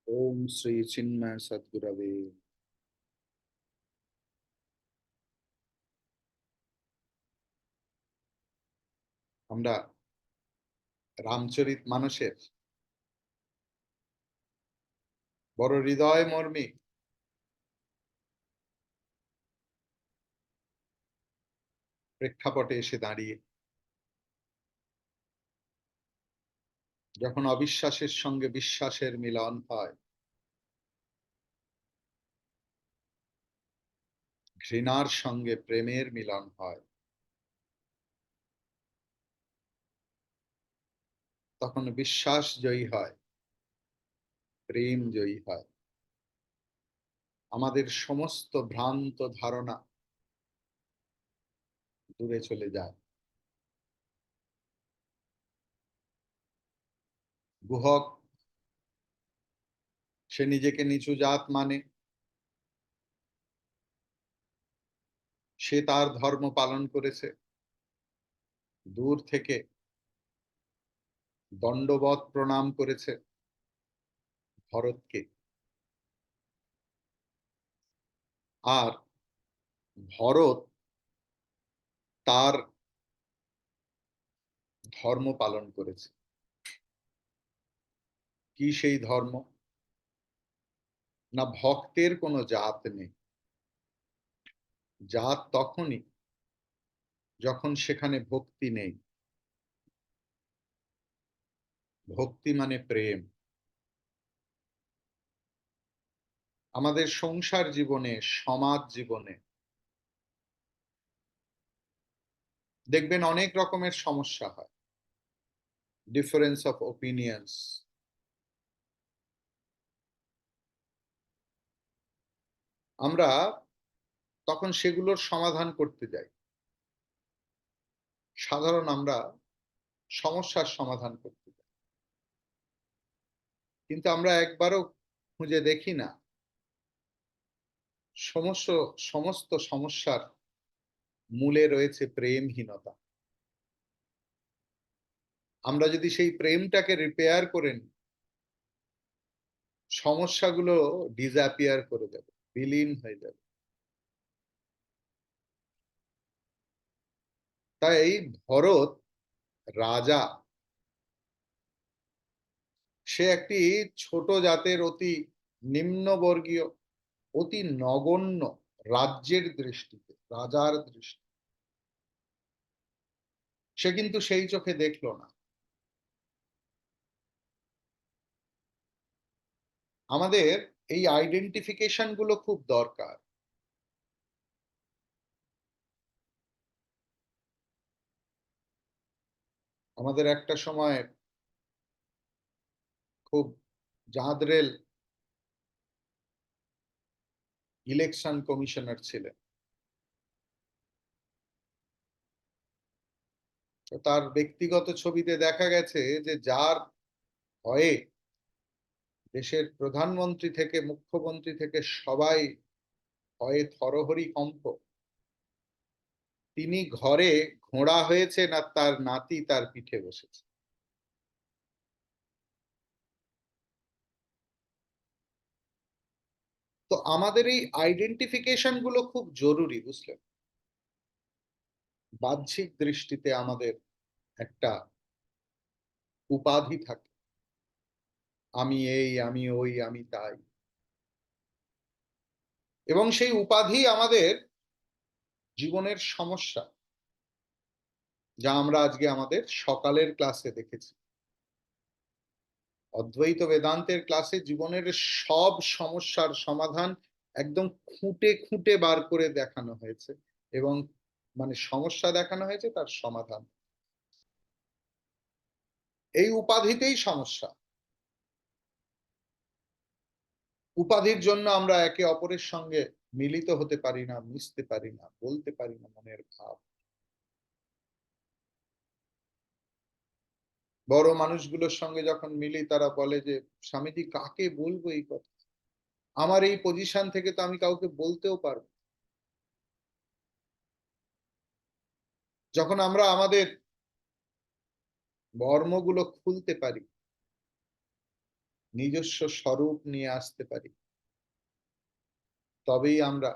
ওম শ্রী চিন্ময় সদ্গুরবে। আমরা রামচরিত মানসের বড় হৃদয় মর্মী প্রেক্ষাপটে এসে দাঁড়িয়ে যখন অবিশ্বাসের সঙ্গে বিশ্বাসের মিলন হয়, ঘৃণার সঙ্গে প্রেমের মিলন হয়, তখন বিশ্বাস জয়ী হয়, প্রেম জয়ী হয়। আমাদের সমস্ত ভ্রান্ত ধারণা দূরে চলে যায়। গুহক সে নিজেকে নিচু জাত মানে, সে তার ধর্ম পালন করেছে, দূর থেকে দণ্ডবৎ প্রণাম করেছে ভরতকে। আর ভরত তার ধর্ম পালন করেছে। কি সেই ধর্ম? না, ভক্তের কোনো জাত নেই। জাত তখনই যখন সেখানে ভক্তি নেই। ভক্তি মানে প্রেম। আমাদের সংসার জীবনে, সমাজ জীবনে দেখবেন অনেক রকমের সমস্যা হয়, ডিফারেন্স অফ ওপিনিয়ন্স। আমরা তখন সেগুলোর সমাধান করতে যাই। সাধারণ আমরা সমস্যার সমাধান করতে যাই, কিন্তু আমরা একবারও খুঁজে দেখি না সমস্ত সমস্ত সমস্যার মূলে রয়েছে প্রেমহীনতা। আমরা যদি সেই প্রেমটাকে রিপেয়ার করে নিই, সমস্যাগুলো ডিসঅ্যাপিয়ার করে যাবে, বিলীন হয়ে যাবে। তাই ভরত রাজা, সে একটি ছোট জাতের অতি নিম্নবর্গীয়, অতি নগণ্য রাজ্যের দৃষ্টিতে, রাজার দৃষ্টি সে কিন্তু সেই চোখে দেখলো না। আমাদের এই আইডেন্টিফিকেশন গুলো খুব দরকার। আমাদের একটা সময় খুব জাঁদরেল ইলেকশন কমিশনার ছিলেন। তার ব্যক্তিগত ছবিতে দেখা গেছে যে যার ভয়ে দেশের প্রধানমন্ত্রী থেকে মুখ্যমন্ত্রী থেকে সবাই ভয়ে থরহরি কম্প, তিনি ঘরে ঘোড়া হয়েছেন আর তার নাতি তার পিঠে বসেছে। তো আমাদের এই আইডেন্টিফিকেশন গুলো খুব জরুরি, বুঝলেন? বাহ্যিক দৃষ্টিতে আমাদের একটা উপাধি থাকে, আমি এই, আমি ওই, আমি তাই, এবং সেই উপাধি আমাদের জীবনের সমস্যা, যা আমরা আজকে আমাদের সকালের ক্লাসে দেখেছি। অদ্বৈত বেদান্তের ক্লাসে জীবনের সব সমস্যার সমাধান একদম খুঁটে খুঁটে বার করে দেখানো হয়েছে, এবং মানে সমস্যা দেখানো হয়েছে, তার সমাধান। এই উপাধিতেই সমস্যা। উপাধির জন্য আমরা একে অপরের সঙ্গে মিলিত হতে পারি না, মিশতে পারি না, বলতে পারি না মনের ভাব। বড় মানুষগুলোর সঙ্গে যখন মিলি, তারা বলে যে স্বামীজি, কাকে বলবো এই কথা, আমার এই পজিশন থেকে তো আমি কাউকে বলতেও পারবো। যখন আমরা আমাদের মর্মগুলো খুলতে পারি, নিজস্ব স্বরূপ নিয়ে আসতে পারি, তবেই আমরা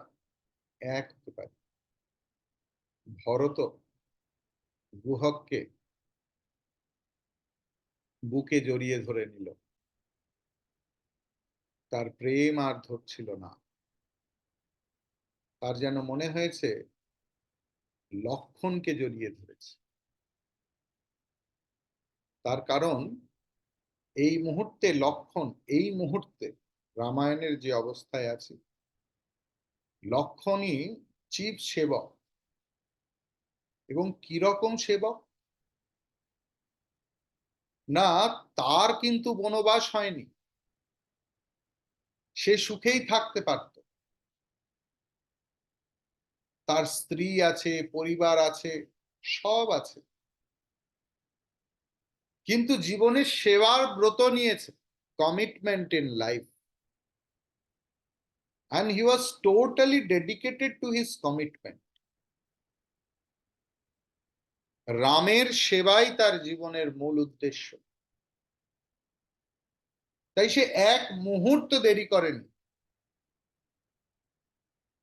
এক হতে পারি। ভরত গুহককে বুকে জড়িয়ে ধরে নিল, তার প্রেম আর ধরছিল না। তার যেন মনে হয়েছে লক্ষণকে জড়িয়ে ধরেছে। তার কারণ এই মুহূর্তে লক্ষণ, এই মুহূর্তে রামায়ণের যে অবস্থায় আছে, লক্ষণই চিফ সেবক। এবং কিরকম সেবক? না, তার কিন্তু বনবাস হয়নি, সে সুখেই থাকতে পারত। তার স্ত্রী আছে, পরিবার আছে, সব আছে, কিন্তু জীবনের সেবার ব্রত নিয়েছে, commitment in life, and he was totally dedicated to his commitment. রামের সেবাই তার জীবনের মূল উদ্দেশ্য। তাই সে এক মুহূর্ত দেরি করেনি।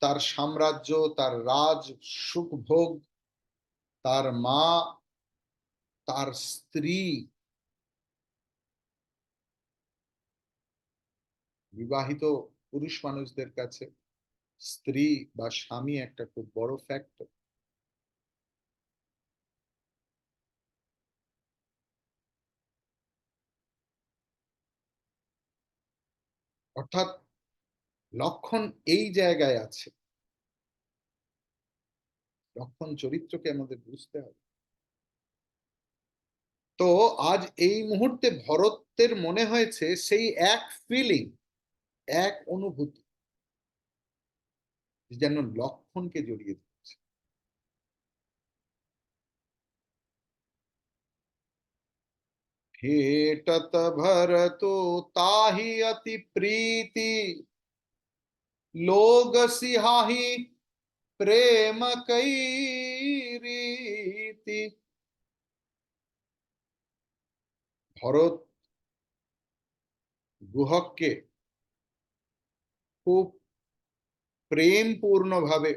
তার সাম্রাজ্য, তার রাজ সুখভোগ, তার মা, তার স্ত্রী, বিবাহিত পুরুষ মানুষদের কাছে স্ত্রী বা স্বামী একটা খুব বড় ফ্যাক্টর। অর্থাৎ লক্ষণ এই জায়গায় আছে। লক্ষণ চরিত্রকে আমাদের বুঝতে হবে। তো আজ এই মুহূর্তে ভরতের মনে হয়েছে সেই এক ফিলিং, এক অনুভূতি যেন লক্ষণকে জড়িয়ে দিচ্ছে। भेटत भरतो ताहि अति प्रीति लोग सिहाही प्रेम कई रीति। ভরত গুহককে খুব প্রেমপূর্ণ ভাবে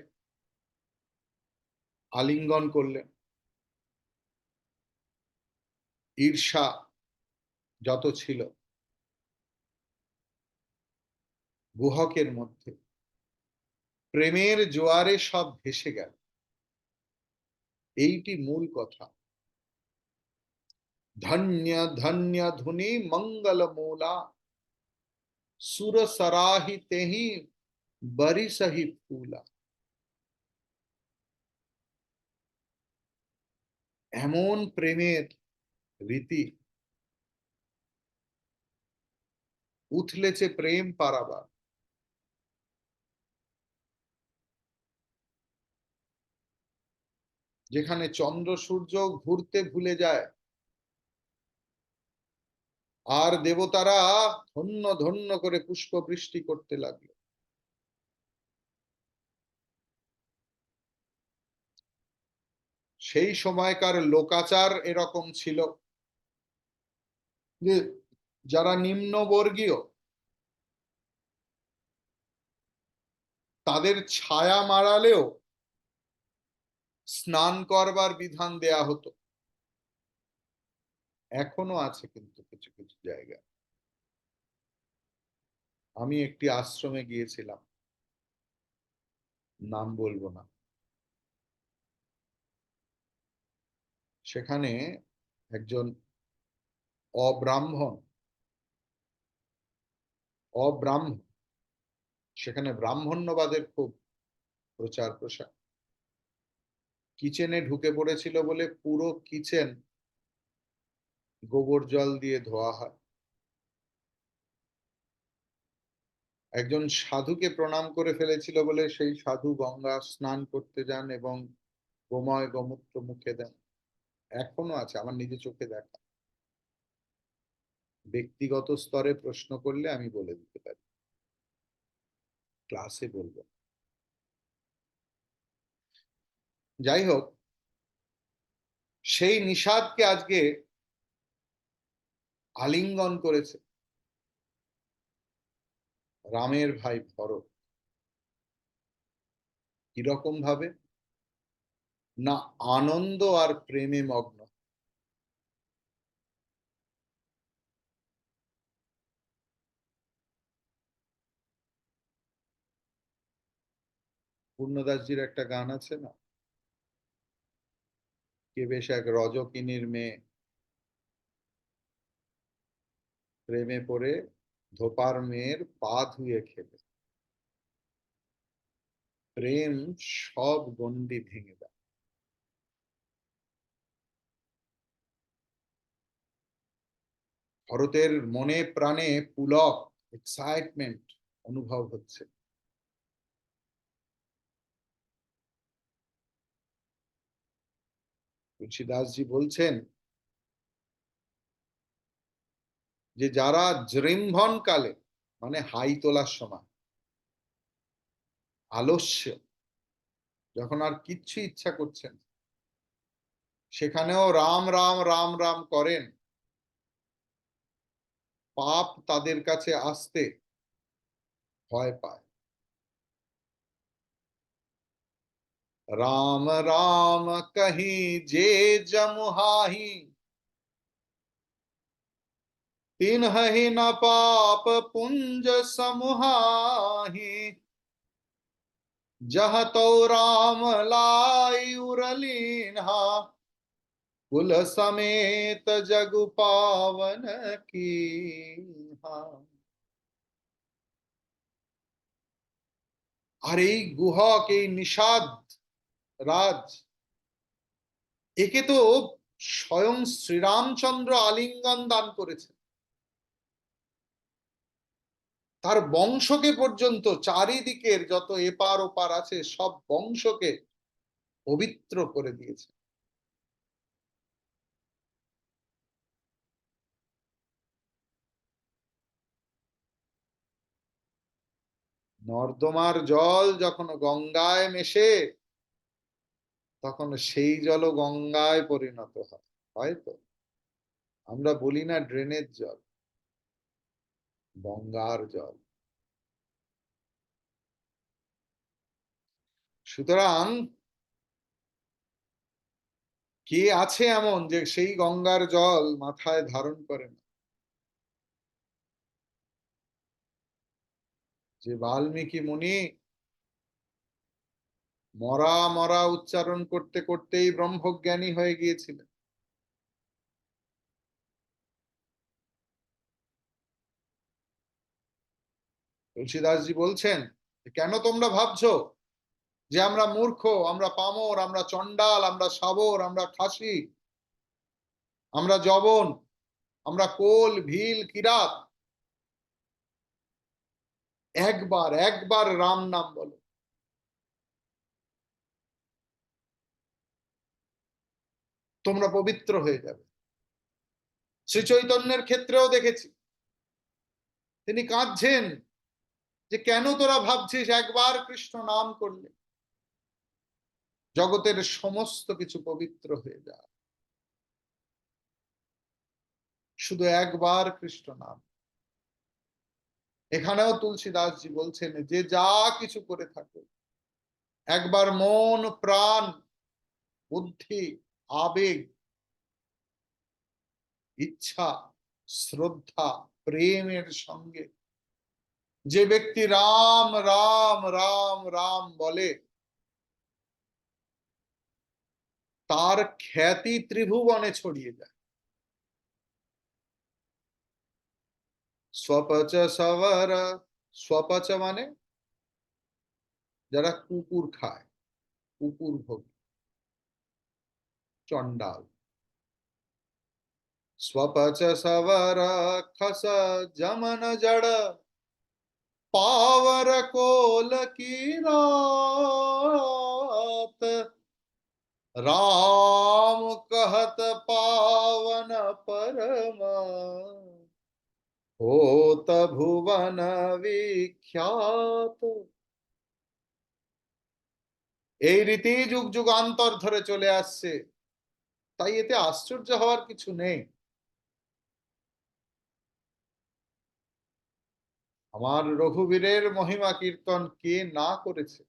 আলিঙ্গন করলেন। ঈর্ষা যত ছিল গুহকের মধ্যে, প্রেমের জোয়ারে সব ভেসে গেল। এইটি মূল কথা। ধন্য ধন্য ধুনি মঙ্গল মূলা সুর সরাহি তেহি বরিসহি ফুলা। এমন প্রেমের রীতি, উথলেছে প্রেম পারাবার। যেখানে চন্দ্র সূর্য ঘুরতে ভুলে যায় আর দেবতারা ধন্য ধন্য করে পুষ্প বৃষ্টি করতে লাগলো। সেই সময়কার লোকাচার এরকম ছিল যে যারা নিম্নবর্গীয় তাদের ছায়া মারালেও স্নান করবার বিধান দেয়া হতো। এখনো আছে কিন্তু কিছু কিছু জায়গায়। আমি একটি আশ্রমে গিয়েছিলাম, নাম বলবো না। সেখানে একজন অব্রাহ্মণ, অব্রাহ্মণ, সেখানে ব্রাহ্মণ্যবাদের খুব প্রচার প্রসার। কিচেনে ঢুকে পড়েছিল বলে পুরো কিচেন গোবর জল দিয়ে ধোয়া হয়। একজন সাধুকে প্রণাম করে ফেলেছিল বলে সেই সাধু গঙ্গা স্নান করতে যান এবং গোময় গোমূত্র মুখে দেন। এখনো আছে, আমার নিজে চোখে দেখা। ব্যক্তিগত স্তরে প্রশ্ন করলে আমি বলে দিতে পারি, ক্লাসে বলবো। যাই হোক, সেই নিষাদকে আজকে আলিঙ্গন করেছে। রামের ভাই ভরত। কিরকম ভাবে? না, আনন্দ আর প্রেমে মগ্ন। পূর্ণদাসজির একটা গান আছে না, কে বেশ এক রজকিনীর মেয়ে, প্রেমে পড়ে ধোপার মেয়ের পা ধুয়ে খেলে, প্রেম সব গণ্ডি ভেঙে দেয়। ভরতের মনে প্রাণে পুলক, এক্সাইটমেন্ট অনুভব হচ্ছে। তুলসীদাসজি বলছেন যে যারা জৃম্ভন কালে, মানে হাই তোলার সময়, আলস্য, যখন আর কিচ্ছু ইচ্ছা করছেন, সেখানেও রাম রাম রাম রাম করেন, পাপ তাদের কাছে আসতে ভয় পায়। राम राम कहीं जे जमुहाही, तिन्हि न पाप पुंज समुहाही, जह तो राम लाई उरलीन्हा, कुल समेत जगु पावन की। আর এই গুহক, এই নিষাদ রাজ, একে তো স্বয়ং শ্রীরামচন্দ্র আলিঙ্গন দান করেছেন। তার বংশকে পর্যন্ত, চারিদিকের যত এপার ওপার আছে সব বংশকে পবিত্র করে দিয়েছে। নর্দমার জল যখন গঙ্গায় মেশে, তখন সেই জল গঙ্গায় পরিণত হয়, হয়তো আমরা বলি না ড্রেনের জল, গঙ্গার জল। সুতরাং কে আছে এমন যে সেই গঙ্গার জল মাথায় ধারণ করে না? যে বাল্মীকি মুনি মরা মরা উচ্চারণ করতে করতেই ব্রহ্মজ্ঞানী হয়ে গিয়েছিলেন। তুলসীদাসজি বলছেন, কেন তোমরা ভাবছো যে আমরা মূর্খ, আমরা পামর, আমরা চণ্ডাল, আমরা শাবর, আমরা খাসি, আমরা জবন, আমরা কোল ভিল কিরাত? একবার একবার রাম নাম বলো, তোমরা পবিত্র হয়ে যাবে। শ্রী চৈতন্যের ক্ষেত্রেও দেখেছি, তিনি কাঁদছেন যে কেন তোরা ভাবছিস একবার কৃষ্ণ নাম করলে জগতের সমস্ত কিছু পবিত্র হয়ে যায়, শুধু একবার কৃষ্ণ নাম। এখানেও তুলসীদাসজি বলছেন যে যা কিছু করে থাকো, একবার মন প্রাণ বুদ্ধি আবেগ ইচ্ছা শ্রদ্ধা প্রেমের সঙ্গে যে ব্যক্তি রাম রাম রাম রাম বলে, তার খ্যাতি ত্রিভুবনে ছড়িয়ে যায়। স্বপচ সবর, স্বপচ মানে যারা কুকুর খায়, কুকুর ভোগ, চন্ডাল। स्वपच सवर खस जमन जड़, पावर कोल की रात, राम कहत पावन परमा, होत भुवन विख्यात। এই রীতি যুগ যুগান্তর ধরে চলে আসছে, তাই এতে আশ্চর্য হওয়ার কিছু নেই। আমার রঘুবীরের মহিমা কীর্তন কে না করেছে?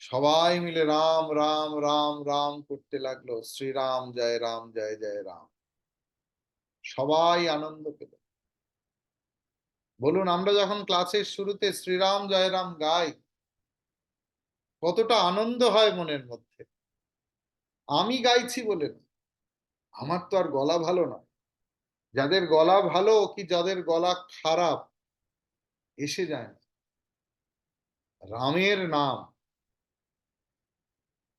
সবাই মিলে রাম রাম রাম রাম করতে লাগলো, শ্রীরাম জয় রাম জয় জয় রাম। সবাই আনন্দ পেল। বলুন, আমরা যখন ক্লাসের শুরুতে শ্রীরাম জয় রাম গাই, কতটা আনন্দ হয় মনের মধ্যে। আমি গাইছি বলে না, আমার তো আর গলা ভালো না, যাদের গলা ভালো কি যাদের গলা খারাপ এসে যায় না। রামের নাম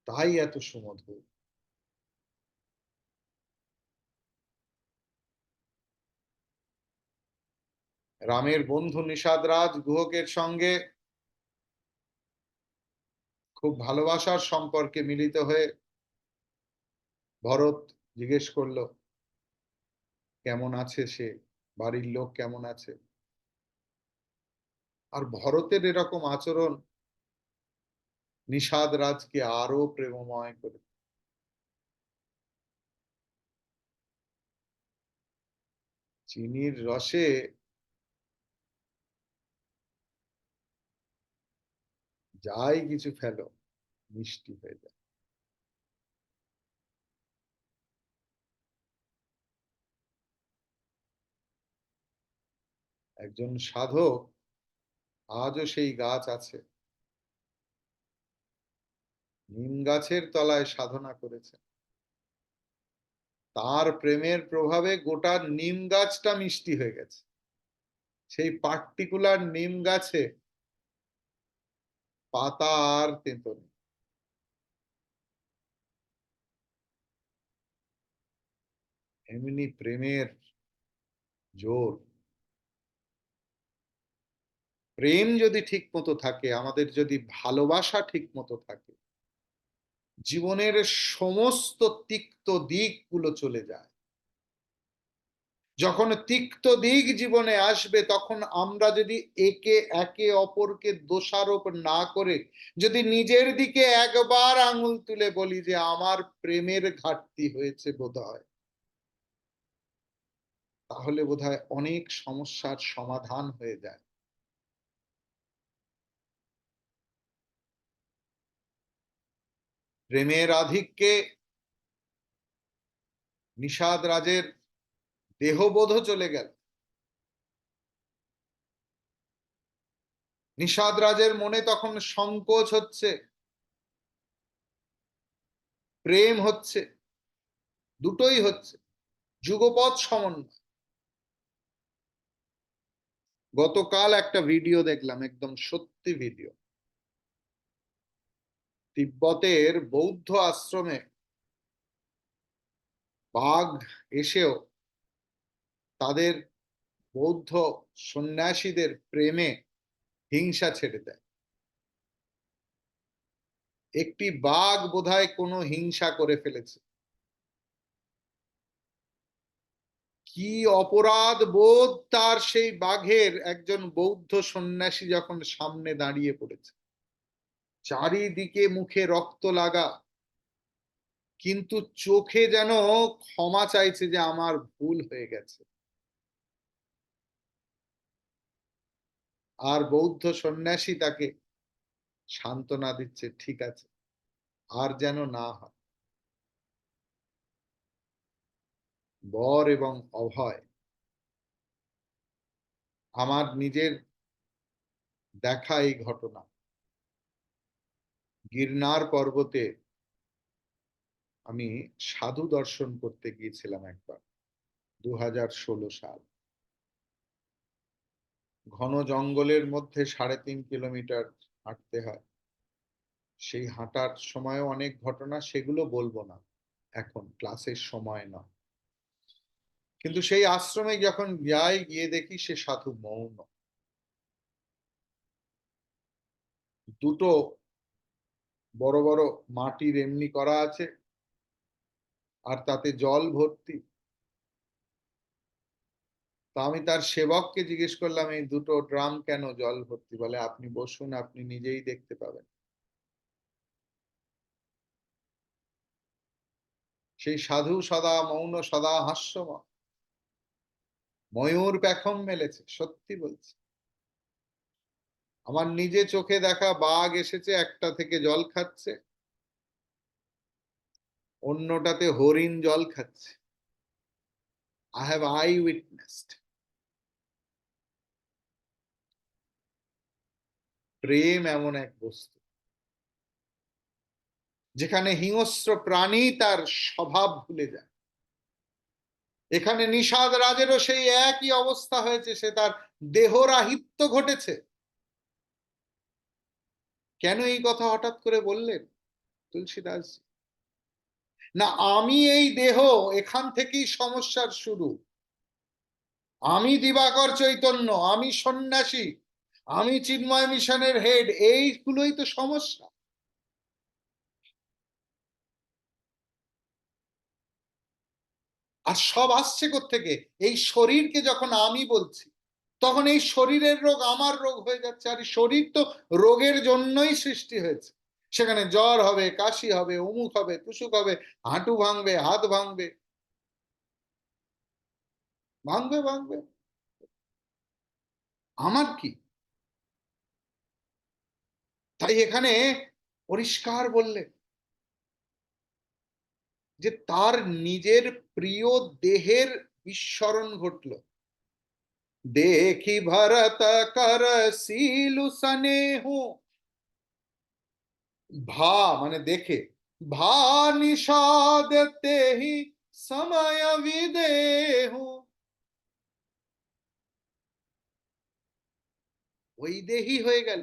তাই এত সুমধুর। রামের বন্ধু নিষাদ রাজ গুহকের সঙ্গে খুব ভালোবাসার সম্পর্কে মিলিত হয়ে ভরত জিজ্ঞেস করলো কেমন আছে সে, বাড়ির লোক কেমন আছে। আর ভরতের এরকম আচরণ নিষাদ রাজকে আরো প্রেমময় করে। চিনির রসে যাই কিছু ফেলো মিষ্টি হয়ে যায়। একজন সাধক আজও সেই গাছ আছে, নিম গাছের তলায় সাধনা করেছে। তার প্রেমের প্রভাবে গোটা নিম গাছটা মিষ্টি হয়ে গেছে। সেই পার্টিকুলার নিম গাছে পাতা আর তেঁতো নেই। এমনি প্রেমের জোর। প্রেম যদি ঠিক মতো থাকে, আমাদের যদি ভালোবাসা ঠিক মতো থাকে, জীবনের সমস্ত তিক্ত দিকগুলো চলে যায়। যখন তিক্ত দিক জীবনে আসবে তখন আমরা যদি একে অপরকে দোষারোপ না করে যদি নিজের দিকে একবার আঙুল তুলে বলি যে আমার প্রেমের ঘাটতি হয়েছে বোধহয়, তাহলে বোধহয় অনেক সমস্যার সমাধান হয়ে যায়। প্রেমের আধিক্যে নিষাদ রাজের দেহবোধ চলে গেল। নিষাদ রাজের মনে তখন সংকোচ হচ্ছে, প্রেম হচ্ছে, দুটোই হচ্ছে, যুগপৎ সমন্বয়। গতকাল একটা ভিডিও দেখলাম, একদম সত্যি ভিডিও। তিব্বতের বৌদ্ধ আশ্রমে বাঘ এসেও তাদের বৌদ্ধ সন্ন্যাসীদের প্রেমে হিংসা ছেড়ে দেয়। একটি বাঘ বোধহয় কোনো হিংসা করে ফেলেছে, কি অপরাধ বোধ তার সেই বাঘের, একজন বৌদ্ধ সন্ন্যাসী যখন সামনে দাঁড়িয়ে পড়েছে, চারিদিকে মুখে রক্ত লাগা, কিন্তু চোখে যেন ক্ষমা চাইছে যে আমার ভুল হয়ে গেছে। আর বৌদ্ধ সন্ন্যাসী তাকে সান্ত্বনা দিচ্ছে, ঠিক আছে, আর যেন না হয়। বর এবং অভয় আমার নিজের দেখা এই ঘটনা। গিরনার পর্বতে আমি সাধু দর্শন করতে গিয়েছিলাম একবার, 2016 সাল। ঘন জঙ্গলের মধ্যে 3.5 কিলোমিটার হাঁটতে হয়। সেই হাঁটার সময়ও অনেক ঘটনা, সেগুলো বলবো না এখন, ক্লাসের সময় নয়। কিন্তু সেই আশ্রমে যখন যাই, গিয়ে দেখি সে সাধু মৌন। দুটো বড় বড় মাটির এমনি করা আছে, আর তাতে জল ভর্তি। তো আমি তার সেবককে জিজ্ঞেস করলাম এই দুটো ড্রাম কেন জল ভর্তি? বলে আপনি বসুন, আপনি নিজেই দেখতে পাবেন। সেই সাধু সদা মৌন সদা হাস্যময়, ময়ূর পেখম মেলেছে। সত্যি বলছি, আমার নিজে চোখে দেখা বাঘ এসেছে, একটা থেকে জল খাচ্ছে, অন্যটাতে হরিণ জল খাচ্ছে। I have I witnessed. প্রেম এমন এক বস্তু যেখানে হিংস্র প্রাণী তার স্বভাব ভুলে যায়। এখানে নিষাদ রাজেরও সেই একই অবস্থা হয়েছে, সে তার দেহরাহিত্য ঘটেছে। কেন এই কথা হঠাৎ করে বললেন তুলসীদাস? না, আমি এই দেহ, এখান থেকেই সমস্যার শুরু। আমি দিবাকর চৈতন্য, আমি সন্ন্যাসী, আমি চিন্ময় মিশনের হেড, এইগুলোই তো সমস্যা। আর সব আসছে কোত্থেকে? এই শরীরকে যখন আমি বলছি, তখন এই শরীরের রোগ আমার রোগ হয়ে যাচ্ছে। আর শরীর তো রোগের জন্যই সৃষ্টি হয়েছে। সেখানে জ্বর হবে, কাশি হবে, অমুক হবে, তুসুক হবে, হাঁটু ভাঙবে, হাত ভাঙবে, ভাঙবে ভাঙবে। আমার কি? তাই এখানে পরিষ্কার বললে যে তার নিজের প্রিয় দেহের বিস্মরণ ঘটল। দেখি ভরত কর শিলু স্নেহু, ভা মানে দেখে, ভা নিষাদ তেহি সময় বিদেহু। ওই দেহি হয়ে গেল,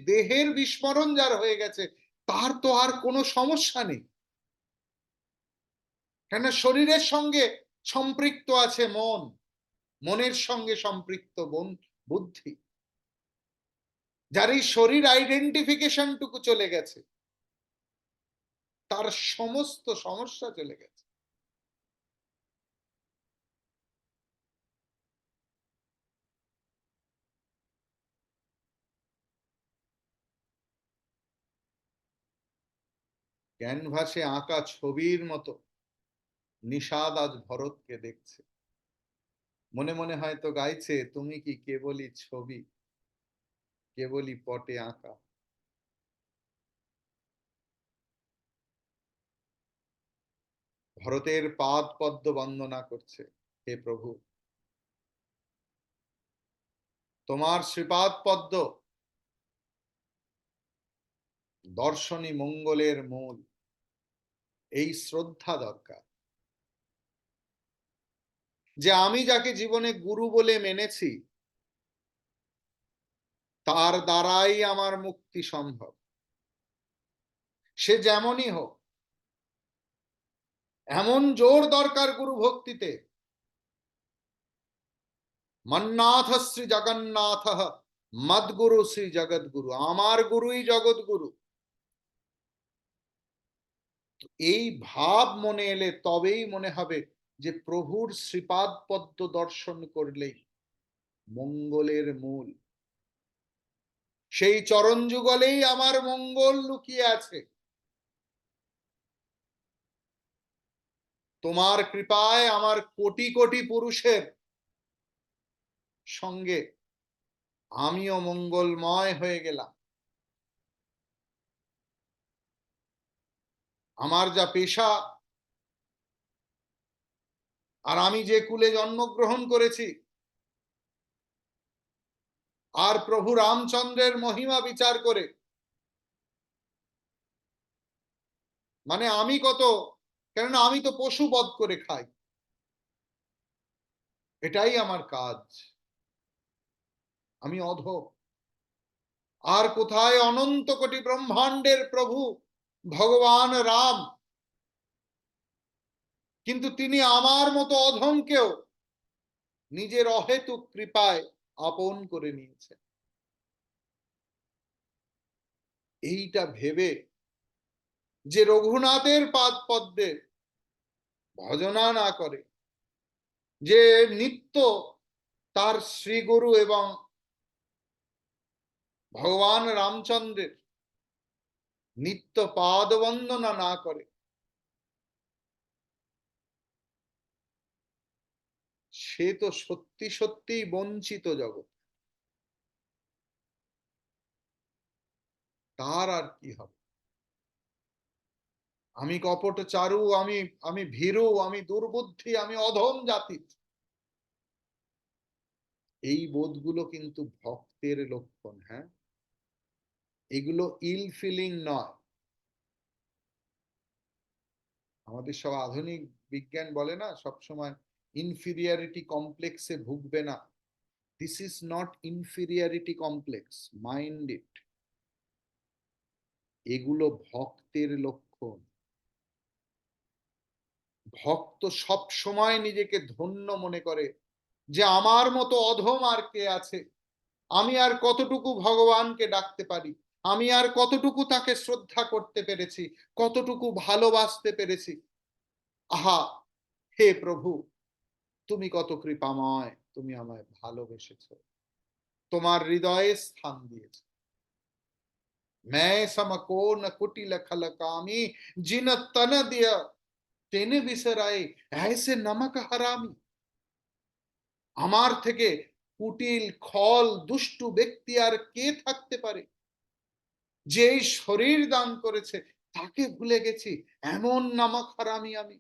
দেহের বিস্মরণ যার হয়ে গেছে, তার তো আর কোনো সমস্যা নেই। কেন? শরীরের সঙ্গে সম্পৃক্ত আছে মন, মনের সঙ্গে সম্পৃক্ত বুদ্ধি। যার এই শরীর আইডেন্টিফিকেশন টুকু চলে গেছে, তার সমস্ত সমস্যা চলে গেছে। ক্যানভাসে আঁকা ছবির মতো নিষাদ আজ ভরতকে দেখছে। মনে মনে হয়তো গাইছে, তুমি কি কেবলই ছবি, কেবলই পটে আঁকা। ভরতের পাদ পদ্ম বন্দনা করছে, হে প্রভু, তোমার শ্রীপাদ পদ্ম দর্শনী মঙ্গলের মূল। এই শ্রদ্ধা দরকার যে আমি যাকে জীবনে গুরু বলে মেনেছি, তার দ্বারাই আমার মুক্তি সম্ভব। সে যেমনই হোক, এমন জোর দরকার গুরু ভক্তিতে। মন্নাথ শ্রী জগন্নাথ মদগুরু শ্রী জগৎগুরু, আমার গুরুই জগৎগুরু। এই ভাব মনে এলে তবেই মনে হবে যে প্রভুর শ্রীপাদ পদ্ম দর্শন করলেই মঙ্গলের মূল। সেই চরণ যুগলেই আমার মঙ্গল লুকিয়ে আছে। তোমার কৃপায় আমার কোটি কোটি পুরুষের সঙ্গে আমিও মঙ্গলময় হয়ে গেলাম। আমার যা পেশা, আর আমি যে কুলে জন্মগ্রহণ করেছি, আর প্রভু রামচন্দ্রের মহিমা বিচার করে, মানে আমি কত, কেননা আমি তো পশু বধ করে খাই, এটাই আমার কাজ। আমি অধম। আর কোথায় অনন্ত কোটি ব্রহ্মাণ্ডের প্রভু ভগবান রাম, কিন্তু তিনি আমার মতো অধমকেও নিজের অহেতুক কৃপায় আপন করে নিয়েছেন। এইটা ভেবে যে রঘুনাথের পাদ পদ্মে ভজনা না করে, যে নিত্য তার শ্রীগুরু এবং ভগবান রামচন্দ্রের নিত্য পাদ বন্দনা না করে, সে তো সত্যি সত্যিই বঞ্চিত জগৎ। তার আর কি হবে? আমি কপট চারু, আমি আমি ভীরু, আমি দুর্বুদ্ধি, আমি অধম জাতি, এই বোধগুলো কিন্তু ভক্তের লক্ষণ। হ্যাঁ, এগুলো ইল ফিলিং নয়। আমাদের সব আধুনিক বিজ্ঞান বলে না সবসময় ইনফিরিয়রিটি কমপ্লেক্সে ভুগবে না। This is not inferiority complex, mind it. এগুলো ভক্তের লক্ষণ। ভক্ত সব সময় নিজেকে ধন্য মনে করে যে আমার মতো অধম আর কে আছে, আমি আর কতটুকু ভগবানকে ডাকতে পারি, আমি আর কতটুকু তাকে শ্রদ্ধা করতে পেরেছি, কতটুকু ভালোবাসতে পেরেছি। আহা, হে প্রভু, তুমি কত কৃপাময়, তুমি আমায় ভালোবেসেছ, তোমার হৃদয়ে স্থান দিয়েছ। मैं समको न कुटिल खल कामी, जिन तन दिया টেনে বিসরাই, ऐसे नमक हरामी। আমার থেকে কুটিল খল দুষ্টু ব্যক্তি আর কে থাকতে পারে, যে শরীর দান করেছে তাকে ভুলে গেছি, এমন নামক হারামি আমি।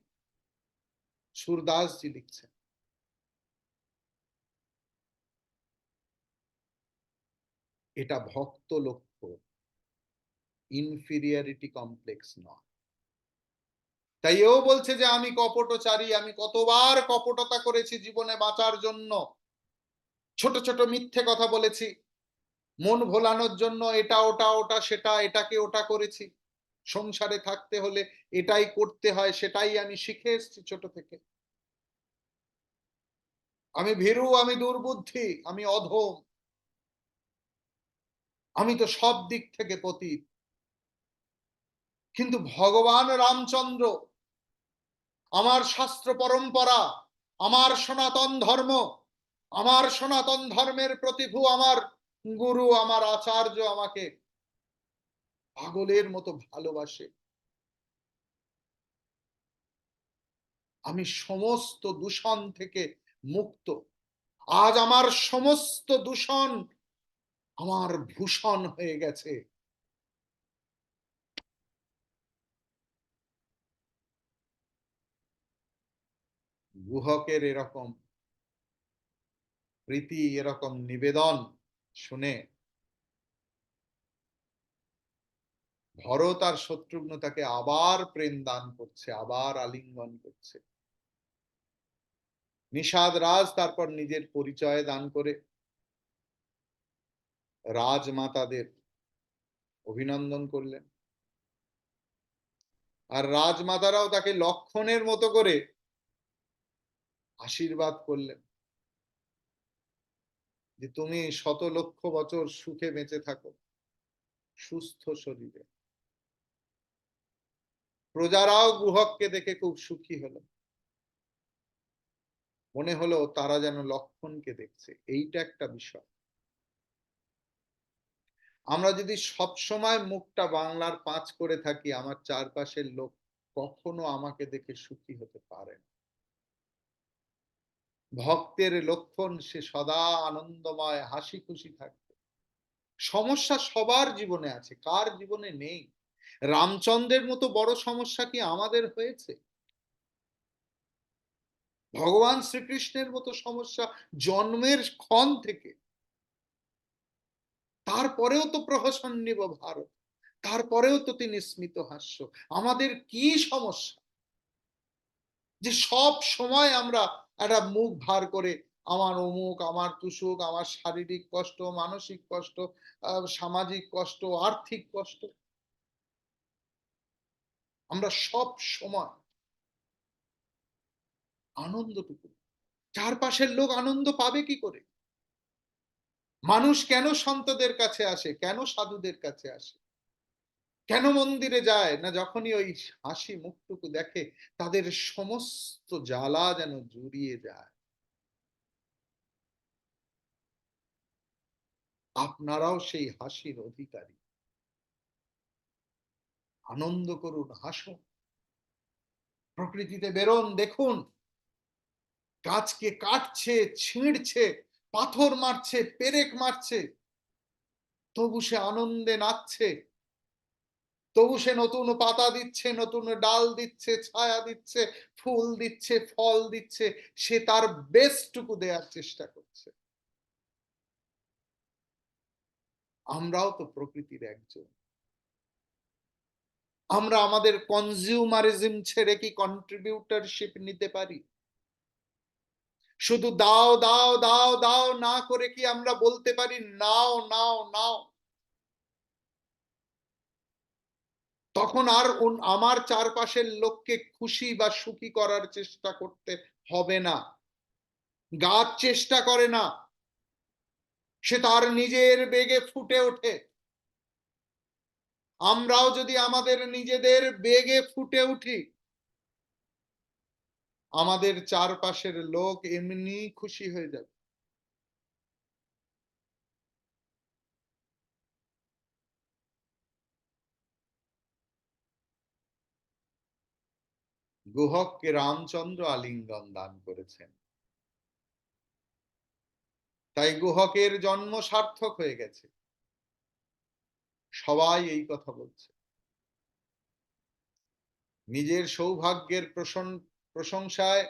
সুরদাসজি লিখছেন। এটা ভক্ত লক্ষ্য, ইনফিরিয়রিটি কমপ্লেক্স নয়। তাই ও বলছে যে আমি কপটচারী, আমি কতবার কপটতা করেছি জীবনে বাঁচার জন্য, ছোট ছোট মিথ্যে কথা বলেছি, মন ভোলানোর জন্য এটা ওটা ওটা সেটা, এটাকে ওটা করেছি। সংসারে থাকতে হলে এটাই করতে হয়, সেটাই আমি শিখে এসেছি ছোট থেকে। আমি ভীরু, আমি দুর্বুদ্ধি, আমি অধম, আমি তো সব দিক থেকে পতিত। কিন্তু ভগবান রামচন্দ্র, আমার শাস্ত্র পরম্পরা, আমার সনাতন ধর্ম, আমার সনাতন ধর্মের প্রতিভু, আমার গুরু, আমার আচার্য আমাকে পাগলের মতো ভালোবাসে। আমি সমস্ত দূষণ থেকে মুক্ত। আজ আমার সমস্ত দূষণ আমার ভূষণ হয়ে গেছে। গুহকের এরকম প্রীতি, এরকম নিবেদন শুনে ভরত আর শত্রুঘ্ন তাকে আবার প্রেম দান করছে, আবার আলিঙ্গন করছে। নিষাদ রাজ তারপর নিজের পরিচয় দান করে রাজমাতাদের অভিনন্দন করলেন, আর রাজমাতারাও তাকে লক্ষণের মতো করে আশীর্বাদ করলেন যে তুমি শত লক্ষ বছর সুখে বেঁচে থাকো, সুস্থ শরীরে। প্রজারাও গুহককে দেখে খুব সুখী হলো, মনে হলো তারা যেন লক্ষণকে দেখছে। এইটা একটা বিষয়। আমরা যদি সব সময় মুখটা বাংলার পাঁচ করে থাকি, আমার চারপাশের লোক কখনো আমাকে দেখে সুখী হতে পারে না। ভক্তের লক্ষণ সে সদা আনন্দময়, হাসি খুশি থাকবে। সমস্যা সবার জীবনে আছে, কার জীবনে নেই? রামচন্দ্রের মতো বড় সমস্যা কি আমাদের হয়েছে? ভগবান শ্রীকৃষ্ণের মতো সমস্যা জন্মের ক্ষণ থেকে, তারপরেও তো প্রহসন নিব ভারত, তারপরেও তো তিনি স্মিত হাস্য। আমাদের কি সমস্যা যে সব সময় আমরা একটা মুখ ভার করে আমার অমুক, আমার তুসুক, আমার শারীরিক কষ্ট, মানসিক কষ্ট, সামাজিক কষ্ট, আর্থিক কষ্ট, আমরা সব সময় আনন্দটুকু, চারপাশের লোক আনন্দ পাবে কি করে? মানুষ কেন সন্তদের কাছে আসে, কেন সাধুদের কাছে আসে, কেন মন্দিরে যায় না? যখনই ওই হাসি মুখটুকু দেখে তাদের সমস্ত জ্বালা যেন জুড়িয়ে যায়। আপনারাও সেই হাসির অধিকারী। আনন্দ করুন, হাসুন, প্রকৃতিতে বেরোন, দেখুন গাছকে কাটছে, ছিঁড়ছে, পাথর মারছে, পেরেক মারছে, তবু সে আনন্দে নাচছে, তবু সে নতুন পাতা দিচ্ছে, নতুন ডাল দিচ্ছে, ছায়া দিচ্ছে, ফুল দিচ্ছে, ফল দিচ্ছে, সে তার বেস্টটুকু দেওয়ার চেষ্টা করছে। আমরাও তো প্রকৃতির একজন। আমরা আমাদের কনজিউমারিজম ছেড়ে কি কন্ট্রিবিউটরশিপ নিতে পারি? শুধু দাও দাও দাও দাও না করে কি আমরা বলতে পারি নাও নাও নাও? তখন আর আমার চারপাশের লোককে খুশি বা সুখী করার চেষ্টা করতে হবে না। গাছ চেষ্টা করে না, সে তার নিজের বেগে ফুটে ওঠে। আমরাও যদি আমাদের নিজেদের বেগে ফুটে উঠি, আমাদের চারপাশের লোক এমনি খুশি হয়ে যাবে। গুহককে রামচন্দ্র আলিঙ্গন দান করেছেন, তাই গুহকের জন্ম সার্থক হয়ে গেছে। সবাই এই কথা বলছে, নিজের সৌভাগ্যের প্রশংসায়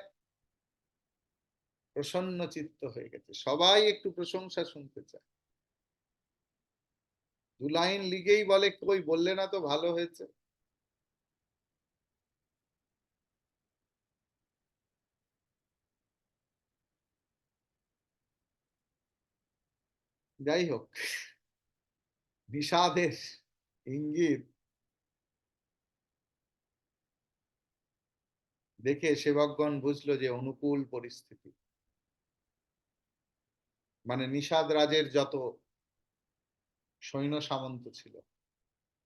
প্রসন্ন চিত্ত হয়ে গেছে, সবাই একটু প্রশংসা শুনতে চায়। দু লাইন লিখেই বলে, কই বললে না তো ভালো হয়েছে। যাই হোক, বিষাদের ইঙ্গিত দেখে সেবকগণ বুঝলো যে অনুকূল পরিস্থিতি। মানে নিষাদ রাজের যত সৈন্য সামন্ত ছিল,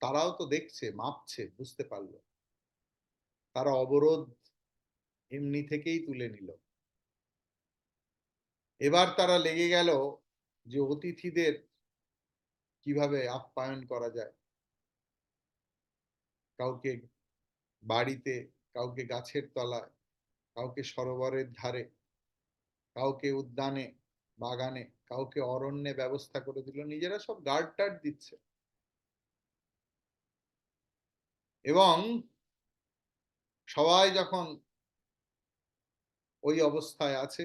তারাও তো দেখছে, মাপছে, বুঝতে পারলো। তারা অবরোধ এমনি থেকেই তুলে নিল। এবার তারা লেগে গেল যে অতিথিদের কিভাবে আপ্যায়ন করা যায়। কাউকে বাড়িতে, কাউকে গাছের তলায়, কাউকে সরোবরের ধারে, কাউকে উদ্যানে, বাগানে, কাউকে অরণ্যে ব্যবস্থা করে দিল, নিজেরা সব গার্ড টার্ড দিচ্ছে। এবং সবাই যখন ওই অবস্থায় আছে,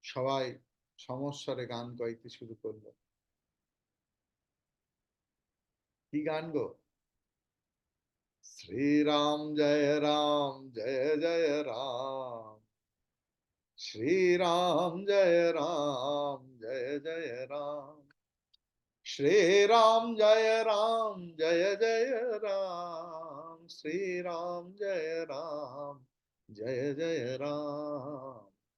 সবাই সমস্বরে গান গাইতে শুরু করলো। কি গান গো? শ্রীরাম জয় রাম, জয় জয় রাম, শ্রীরাম জয় রাম, জয় জয় রাম, श्रीराम जय राम, जय जय राम, श्रीराम जय राम, जय जय राम।